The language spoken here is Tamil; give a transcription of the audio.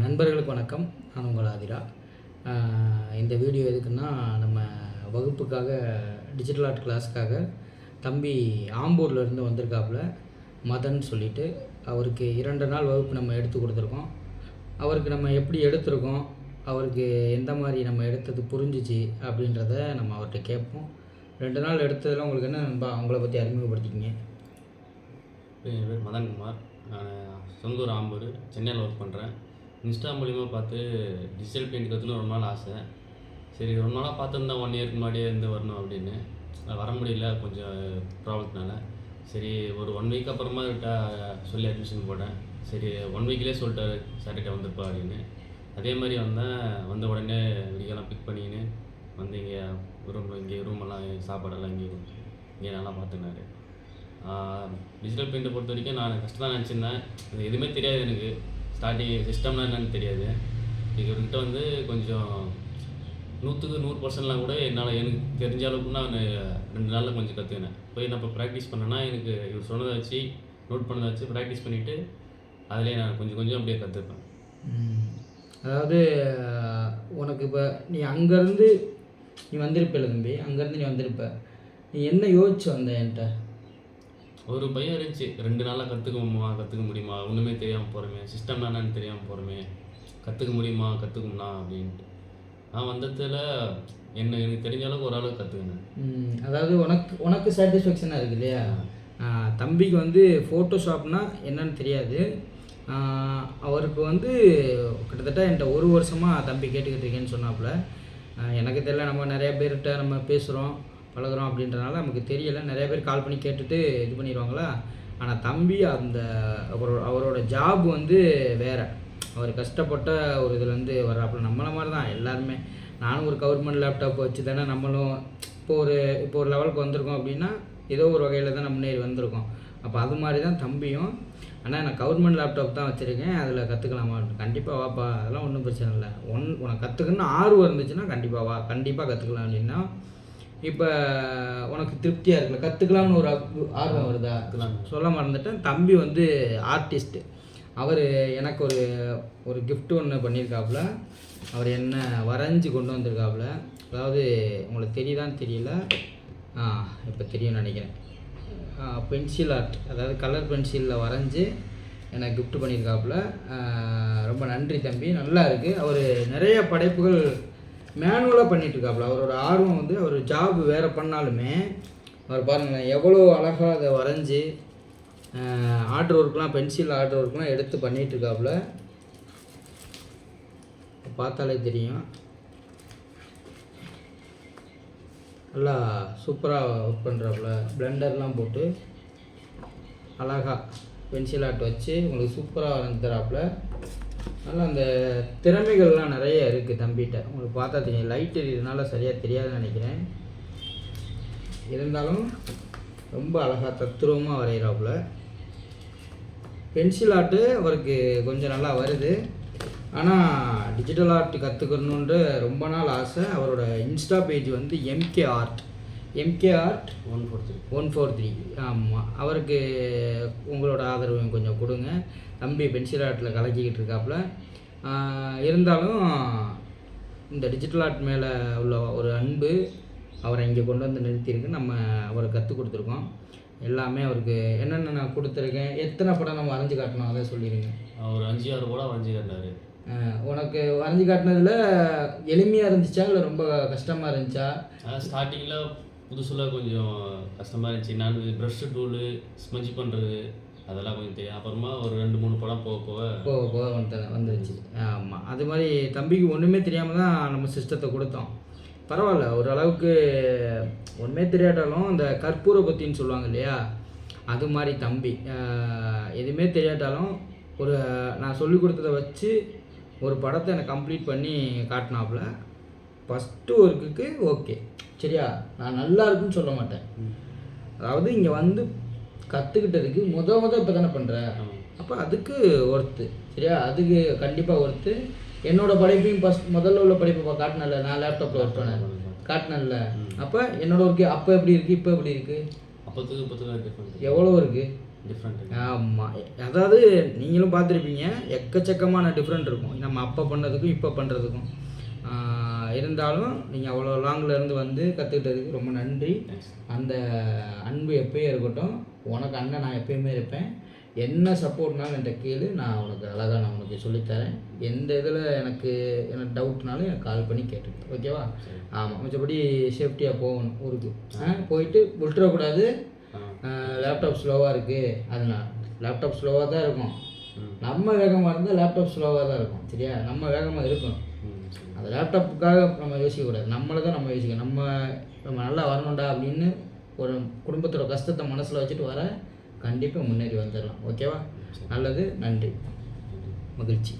நண்பர்களுக்கு வணக்கம். நான் உங்கள் ஆதிரா. இந்த வீடியோ எதுக்குன்னா, நம்ம வகுப்புக்காக டிஜிட்டல் ஆர்ட் கிளாஸுக்காக தம்பி ஆம்பூர்லேருந்து வந்திருக்காப்புல, மதன் சொல்லிட்டு. அவருக்கு 2 நாள் வகுப்பு நம்ம எடுத்து கொடுத்துருக்கோம். அவருக்கு நம்ம எப்படி எடுத்திருக்கோம், அவருக்கு எந்த மாதிரி நம்ம எடுத்தது புரிஞ்சிச்சு அப்படின்றத நம்ம அவர்கிட்ட கேட்போம். 2 நாள் எடுத்ததில் உங்களுக்கு என்ன நண்பா, அவங்கள பற்றி அறிமுகப்படுத்திக்கிங்க. என் பேர் மதன்குமார். நான் சொந்த ஊர் ஆம்பூர், சென்னையில் ஒர்க் பண்ணுறேன். இன்ஸ்டா மூலிமா பார்த்து டிஜிட்டல் பெயிண்ட் கற்றுக்கணும் ரொம்ப நாள் ஆசை. சரி, ரொம்ப நாளாக பார்த்துருந்தேன் 1 இயருக்கு முன்னாடியே இருந்து வரணும் அப்படின்னு. வர முடியல, கொஞ்சம் ப்ராப்ளத்தினால. சரி, ஒரு 1 வீக் அப்புறமா சொல்லி அட்மிஷன் போட்டேன். சரி, 1 வீக்லேயே சொல்லிட்டாரு சாட்டர்டே வந்துருப்பா அப்படின்னு. அதே மாதிரி வந்த உடனே வீக்கெல்லாம் பிக் பண்ணிக்கின்னு வந்து இங்கே ரூமெல்லாம் சாப்பாடெல்லாம் இங்கே நல்லா பார்த்துனாரு. டிஜிட்டல் பெயிண்ட்டை பொறுத்த வரைக்கும் நான் கஷ்டம் தான் நினச்சிருந்தேன். இது எதுவுமே தெரியாது எனக்கு. ஸ்டார்டிங் சிஸ்டம்லாம் என்னன்னு தெரியாது. இவர்கிட்ட வந்து கொஞ்சம் 100க்கு 100% கூட எனக்கு தெரிஞ்ச அளவுக்கு நான் 2 நாளில் கொஞ்சம் கற்றுக்கினேன். போய் நான் இப்போ ப்ராக்டிஸ் பண்ணேன்னா எனக்கு இவர் சொன்னதை வச்சு நோட் பண்ணதை வச்சு ப்ராக்டிஸ் பண்ணிவிட்டு அதிலே நான் கொஞ்சம் அப்படியே கற்றுப்பேன். அதாவது உனக்கு இப்போ நீ அங்கேருந்து நீ வந்திருப்பில்ல தம்பி, அங்கேருந்து நீ வந்திருப்ப, நீ என்ன யோசிச்சு வந்த என்கிட்ட? ஒரு பையன் இருந்துச்சு, 2 நாளாக கற்றுக்க முடியுமா, ஒன்றுமே தெரியாமல் போகிறோமே, சிஸ்டம்னா என்னன்னு தெரியாமல் போகிறோமே, கற்றுக்க முடியுமா கற்றுக்கும்னா அப்படின்ட்டு. நான் வந்ததில் எனக்கு தெரிஞ்ச அளவுக்கு ஓரளவுக்கு கற்றுக்கினேன். அதாவது உனக்கு சாட்டிஸ்ஃபேக்ஷனாக இருக்குது இல்லையா? தம்பிக்கு வந்து ஃபோட்டோஷாப்னா என்னன்னு தெரியாது. அவருக்கு வந்து கிட்டத்தட்ட என்கிட்ட 1 வருஷமாக தம்பி கேட்டுக்கிட்டு இருக்கேன்னு சொன்னாப்புல. எனக்கு தெரியல, நம்ம நிறையா பேர்கிட்ட நம்ம பேசுகிறோம் பழகுறோம் அப்படின்றனால நமக்கு தெரியலை. நிறைய பேர் கால் பண்ணி கேட்டுட்டு இது பண்ணிடுவாங்களா. ஆனால் தம்பி அவரோட ஜாப் வந்து வேறு. அவர் கஷ்டப்பட்ட ஒரு இதுலேருந்து வர்றாப்புல. நம்மளை மாதிரி தான் எல்லாருமே. நானும் ஒரு கவர்மெண்ட் லேப்டாப் வச்சு தானே நம்மளும் இப்போ ஒரு லெவலுக்கு வந்திருக்கோம் அப்படின்னா ஏதோ ஒரு வகையில் தான் நம்ம முன்னேறி வந்திருக்கோம். அப்போ அது மாதிரி தான் தம்பியும். ஆனால் நான் கவர்மெண்ட் லேப்டாப் தான் வச்சுருக்கேன், அதில் கற்றுக்கலாமா? கண்டிப்பாக வாப்பா, அதெல்லாம் ஒன்றும் பிரச்சனை இல்லை. உனக்கு கற்றுக்கணும்னு ஆர்வம் இருந்துச்சுன்னா கண்டிப்பாக வா, கண்டிப்பாக கற்றுக்கலாம் அப்படின்னா. இப்போ உனக்கு திருப்தியாக இருக்குல்ல, கற்றுக்கலாம்னு ஒரு ஆர்வம் வருதா? சொல்ல மறந்துட்டேன். தம்பி வந்து ஆர்டிஸ்ட்டு. அவர் எனக்கு ஒரு கிஃப்ட் ஒன்று பண்ணியிருக்காப்புல. அவர் என்ன வரைஞ்சி கொண்டு வந்திருக்காப்புல. அதாவது உங்களுக்கு தெரியுதான்னு தெரியல, இப்போ தெரியும்னு நினைக்கிறேன். பென்சில் ஆர்ட், அதாவது கலர் பென்சிலில் வரைஞ்சி எனக்கு கிஃப்ட் பண்ணியிருக்காப்புல. ரொம்ப நன்றி தம்பி, நல்லா இருக்குது. அவர் நிறைய படைப்புகள் மேனுவலாக பண்ணிகிட்ருக்காப்புல. அவரோட ஆர்வம் வந்து அவர் ஜாப் வேறு பண்ணாலுமே அவர் பாருங்களேன் எவ்வளோ அழகாக அதை வரைஞ்சி ஆர்ட் ஒர்க்லாம், பென்சில் ஆர்ட் ஒர்க்லாம் எடுத்து பண்ணிகிட்ருக்காப்புல. பார்த்தாலே தெரியும், நல்லா சூப்பராக ஒர்க் பண்ணுறாப்புல. பிளெண்டர்லாம் போட்டு அழகாக பென்சில் ஆர்ட் வச்சு உங்களுக்கு சூப்பராக வரைஞ்சி தராப்புல. நல்லா அந்த திறமைகள்லாம் நிறைய இருக்குது தம்பிகிட்ட. உங்களுக்கு பார்த்தா தெரியும். லைட் எரியறதுனால சரியாக தெரியாதுன்னு நினைக்கிறேன். இருந்தாலும் ரொம்ப அழகாக தத்ரூபமாக வரைகிறாப்புல. பென்சில் ஆர்ட்டு அவருக்கு கொஞ்சம் நல்லா வருது. ஆனால் டிஜிட்டல் ஆர்ட் கற்றுக்கணுன்ற ரொம்ப நாள் ஆசை. அவரோட இன்ஸ்டா பேஜ் வந்து MK Art 143. ஆமாம், அவருக்கு உங்களோட ஆதரவையும் கொஞ்சம் கொடுங்க. தம்பி பென்சில் ஆர்ட்டில் கலக்கிக்கிட்டு இருக்காப்புல. இருந்தாலும் இந்த டிஜிட்டல் ஆர்ட் மேலே உள்ள ஒரு அன்பு அவரை இங்கே கொண்டு வந்து நிறுத்தியிருக்கு. நம்ம அவரை கற்றுக் கொடுத்துருக்கோம். எல்லாமே அவருக்கு என்னென்ன நான் கொடுத்துருக்கேன். எத்தனை படம் நம்ம வரைஞ்சி காட்டணும் அதை சொல்லிடுங்க. அவர் 5-6 படம் வரைஞ்சி காட்டினார். உனக்கு வரைஞ்சி காட்டினதில் எளிமையாக இருந்துச்சா இல்லை ரொம்ப கஷ்டமாக இருந்துச்சா? ஸ்டார்டிங்கில் புதுசில் கொஞ்சம் கஷ்டமாக இருந்துச்சு. நான் ப்ரஷ் டூலு ஸ்மஜ் பண்ணுறது அதெல்லாம் கொஞ்சம் தெரியும். அப்புறமா ஒரு 2-3 படம் போக வந்துருச்சு. ஆமாம், அது மாதிரி தம்பிக்கு ஒன்றுமே தெரியாமல் தான் நம்ம சிஸ்டத்தை கொடுத்தோம். பரவாயில்ல, ஓரளவுக்கு ஒன்றுமே தெரியாட்டாலும் அந்த கற்பூர பத்தின்னு சொல்லுவாங்க இல்லையா, அது மாதிரி தம்பி எதுவுமே தெரியாட்டாலும் நான் சொல்லி கொடுத்ததை வச்சு ஒரு படத்தை எனக்கு கம்ப்ளீட் பண்ணி காட்டினாப்புல. ஃபஸ்ட்டு ஒர்க்குக்கு ஓகே சரியா, நான் நல்லா இருக்குன்னு சொல்ல மாட்டேன். அதாவது இங்கே வந்து கற்றுக்கிட்டதுக்கு இப்போ தானே பண்ணுறேன். அப்போ அதுக்கு ஒர்த்து சரியா, அதுக்கு கண்டிப்பாக ஒர்த்து. என்னோடய படைப்பையும் முதல்ல உள்ள படைப்பை காட்டினல, நான் லேப்டாப்பில் ஒர்க் பண்ணேன் காட்டினல. அப்போ என்னோட ஒர்க்கு அப்போ எப்படி இருக்குது, இப்போ எப்படி இருக்குது, அப்போத்துக்கு எவ்வளோ இருக்குது? டிஃப்ரெண்ட். ஆமாம், அதாவது நீங்களும் பார்த்துருப்பீங்க, எக்கச்சக்கமான டிஃப்ரெண்ட் இருக்கும் நம்ம அப்போ பண்ணதுக்கும் இப்போ பண்ணுறதுக்கும். இருந்தாலும் நீங்கள் அவ்வளோ லாங்கில் இருந்து வந்து கற்றுக்கிட்டதுக்கு ரொம்ப நன்றி. அந்த அன்பு எப்பயும் இருக்கட்டும். உனக்கு அண்ணன் நான் எப்பயுமே இருப்பேன். என்ன சப்போர்ட்னாலும் என்கிட்ட கேளு, நான் உனக்கு அழகாக நான் உனக்கு சொல்லித்தரேன். எந்த இதில் எனக்கு டவுட்னாலும் எனக்கு கால் பண்ணி கேட்டுக்க, ஓகேவா? ஆமாம், மற்றபடி சேஃப்டியாக போகணும் ஊருக்கு. போயிட்டு விட்டுறக்கூடாது. லேப்டாப் ஸ்லோவாக இருக்குது, அதனால் லேப்டாப் ஸ்லோவாக தான் இருக்கும். நம்ம வேகமாக இருந்தால் லேப்டாப் ஸ்லோவாக தான் இருக்கும், சரியா? நம்ம வேகமாக இருக்கணும். அந்த லேப்டாப்புக்காக நம்ம யோசிக்கக்கூடாது, நம்மளை தான் நம்ம யோசிக்கணும். நம்ம நல்லா வரணும்டா அப்படின்னு ஒரு குடும்பத்தோட கஷ்டத்தை மனசில் வச்சுட்டு வர கண்டிப்பாக முன்னேறி வந்துடலாம், ஓகேவா? நல்லது, நன்றி, மகிழ்ச்சி.